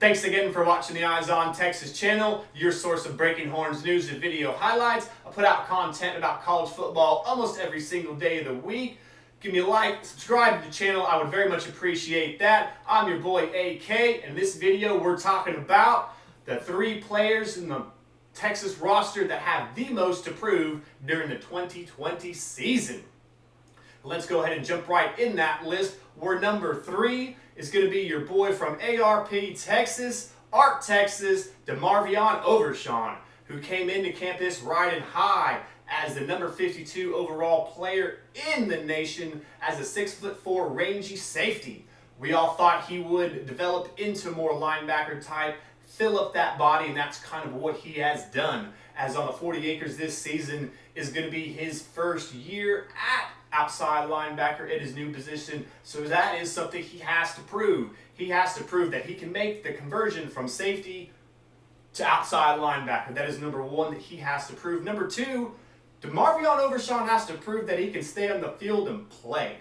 Thanks again for watching the Eyes on Texas channel, your source of breaking horns news and video highlights. I put out content about college football almost every single day of the week. Give me a like, subscribe to the channel, I would very much appreciate that. I'm your boy AK, and in this video we're talking about the 3 players in the Texas roster that have the most to prove during the 2020 season. Let's go ahead and jump right in that list. Where number 3 is going to be your boy from ARP, Texas, DeMarvion Overshawn, who came into campus riding high as the number 52 overall player in the nation as a 6'4" rangy safety. We all thought he would develop into more linebacker type, fill up that body, and that's kind of what he has done. As on the 40 acres this season is going to be his first year at outside linebacker at his new position, so that is something he has to prove. He has to prove that he can make the conversion from safety to outside linebacker. That is number 1 that he has to prove. Number 2, DeMarvion Overshawn has to prove that he can stay on the field and play.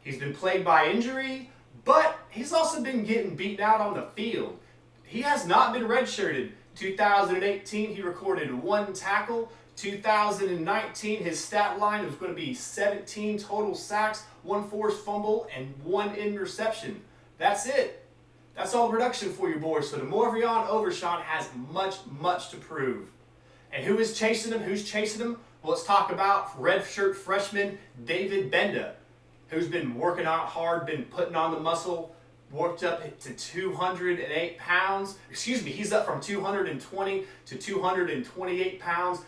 He's been plagued by injury, but he's also been getting beaten out on the field. He has not been redshirted. 2018, he recorded 1 tackle. 2019, his stat line was going to be 17 total sacks, 1 forced fumble, and 1 interception. That's it. That's all the production for your boy. So DeMarvion Overshawn has much to prove. And who is chasing him? Who's chasing him? Well, let's talk about redshirt freshman David Benda, who's been working out hard, been putting on the muscle, worked up to 208 pounds. Excuse me, he's up from 220 to 228 pounds.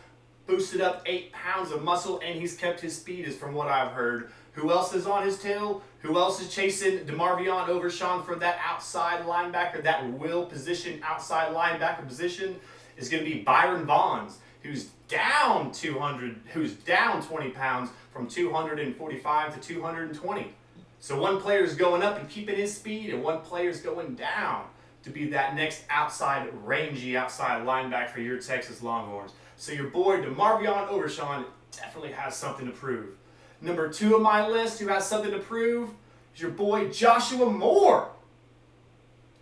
Boosted up 8 pounds of muscle, and he's kept his speed, is from what I've heard. Who else is on his tail? Who else is chasing DeMarvion Overshawn for that outside linebacker, that will position, outside linebacker position, is going to be Byron Bonds, who's down 20 pounds from 245 to 220. So one player is going up and keeping his speed, and one player is going down to be that next outside, rangy outside linebacker for your Texas Longhorns. So your boy DeMarvion Overshawn definitely has something to prove. Number 2 on my list who has something to prove is your boy Joshua Moore.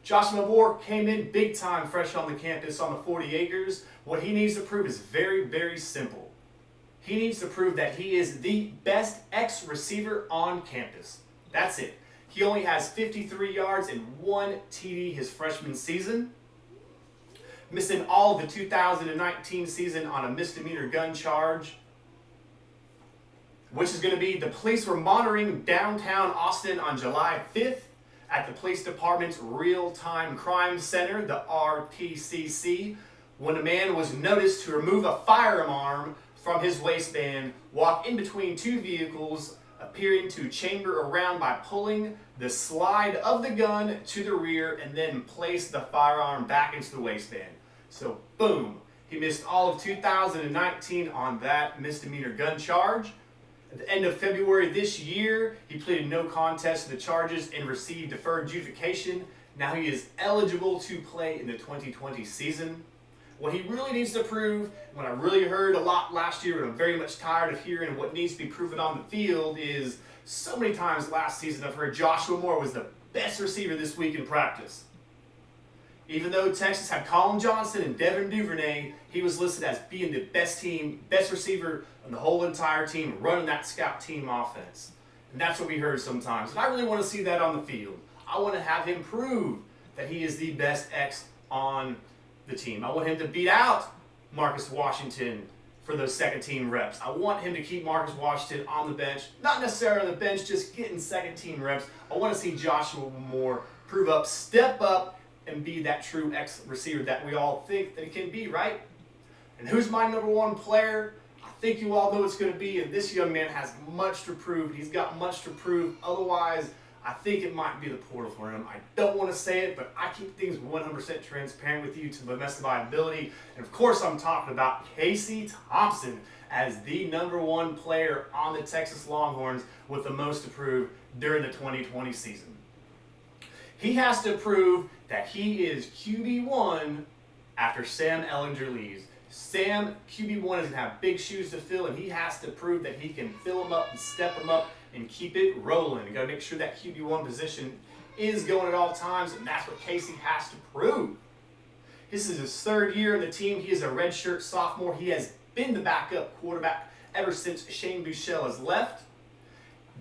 Joshua Moore came in big time fresh on the campus on the 40 acres. What he needs to prove is very simple. He needs to prove that he is the best X receiver on campus. That's it. He only has 53 yards and 1 TD his freshman season. Missing all of the 2019 season on a misdemeanor gun charge, which is going to be, the police were monitoring downtown Austin on July 5th at the police department's real-time crime center, the RPCC, when a man was noticed to remove a firearm from his waistband, walk in between 2 vehicles, appearing to chamber around by pulling the slide of the gun to the rear and then place the firearm back into the waistband. So boom, he missed all of 2019 on that misdemeanor gun charge. At the end of February this year, he pleaded no contest to the charges and received deferred adjudication. Now he is eligible to play in the 2020 season. What he really needs to prove, what I really heard a lot last year, and I'm very much tired of hearing what needs to be proven on the field, is so many times last season I've heard Joshua Moore was the best receiver this week in practice. Even though Texas had Colin Johnson and Devin Duvernay, he was listed as being the best receiver on the whole entire team, running that scout team offense. And that's what we heard sometimes. And I really want to see that on the field. I want to have him prove that he is the best X on the team. I want him to beat out Marcus Washington for those second team reps. I want him to keep Marcus Washington on the bench, not necessarily on the bench, just getting second team reps. I want to see Joshua Moore prove up, step up, and be that true X receiver that we all think that he can be, right? And who's my number 1 player? I think you all know it's going to be, and this young man has much to prove. He's got much to prove. Otherwise, I think it might be the portal for him. I don't want to say it, but I keep things 100% transparent with you to the best of my ability. And of course, I'm talking about Casey Thompson as the number 1 player on the Texas Longhorns with the most to prove during the 2020 season. He has to prove that he is QB1 after Sam Ehlinger leaves. Sam, QB1, is going to have big shoes to fill, and he has to prove that he can fill them up and step them up and keep it rolling. You got to make sure that QB1 position is going at all times, and that's what Casey has to prove. This is his third year in the team. He is a redshirt sophomore. He has been the backup quarterback ever since Shane Buechele has left.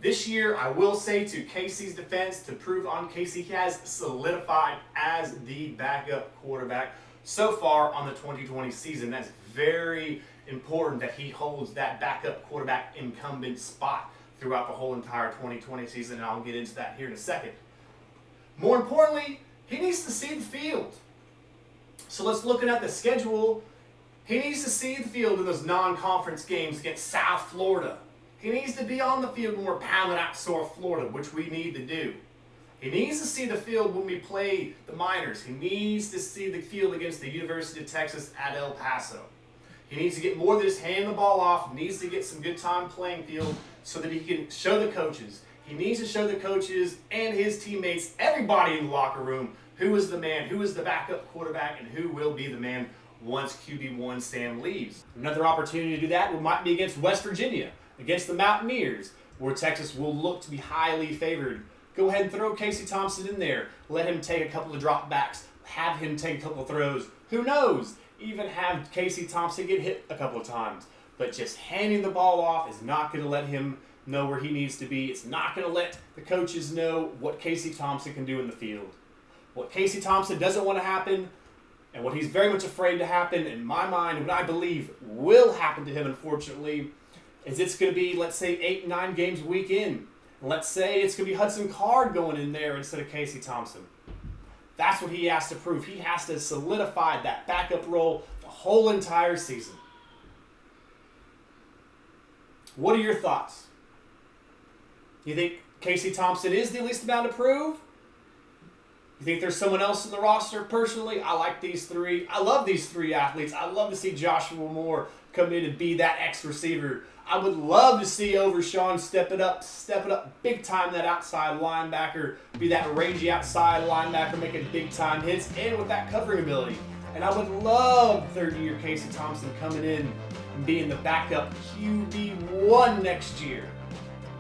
This year, I will say to Casey's defense, to prove on Casey, he has solidified as the backup quarterback so far on the 2020 season. That's very important that he holds that backup quarterback incumbent spot throughout the whole entire 2020 season, and I'll get into that here in a second. More importantly, he needs to see the field. So let's look at the schedule. He needs to see the field in those non-conference games against South Florida. He needs to be on the field when we're pounding out South Florida, which we need to do. He needs to see the field when we play the Miners. He needs to see the field against the University of Texas at El Paso. He needs to get more than just hand the ball off. He needs to get some good time playing field so that he can show the coaches. He needs to show the coaches and his teammates, everybody in the locker room, who is the man, who is the backup quarterback, and who will be the man once QB1 Sam leaves. Another opportunity to do that might be against West Virginia, against the Mountaineers, where Texas will look to be highly favored. Go ahead and throw Casey Thompson in there. Let him take a couple of drop backs. Have him take a couple of throws. Who knows? Even have Casey Thompson get hit a couple of times. But just handing the ball off is not going to let him know where he needs to be. It's not going to let the coaches know what Casey Thompson can do in the field. What Casey Thompson doesn't want to happen, and what he's very much afraid to happen, in my mind, and what I believe will happen to him, unfortunately, is it's going to be, let's say, 8, 9 games a week in. Let's say it's going to be Hudson Card going in there instead of Casey Thompson. That's what he has to prove. He has to solidify that backup role the whole entire season. What are your thoughts? You think Casey Thompson is the least amount to prove? You think there's someone else in the roster? Personally, I like these three. I love these three athletes. I'd love to see Joshua Moore come in and be that X-receiver. I would love to see Overshawn step it up big time, that outside linebacker, be that rangy outside linebacker making big time hits and with that covering ability. And I would love third-year Casey Thompson coming in and being the backup QB1 next year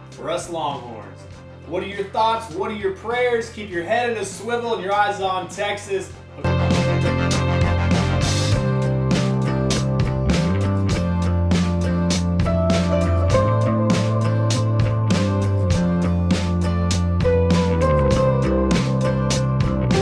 for us Longhorns. What are your thoughts? What are your prayers? Keep your head in a swivel and your eyes on Texas.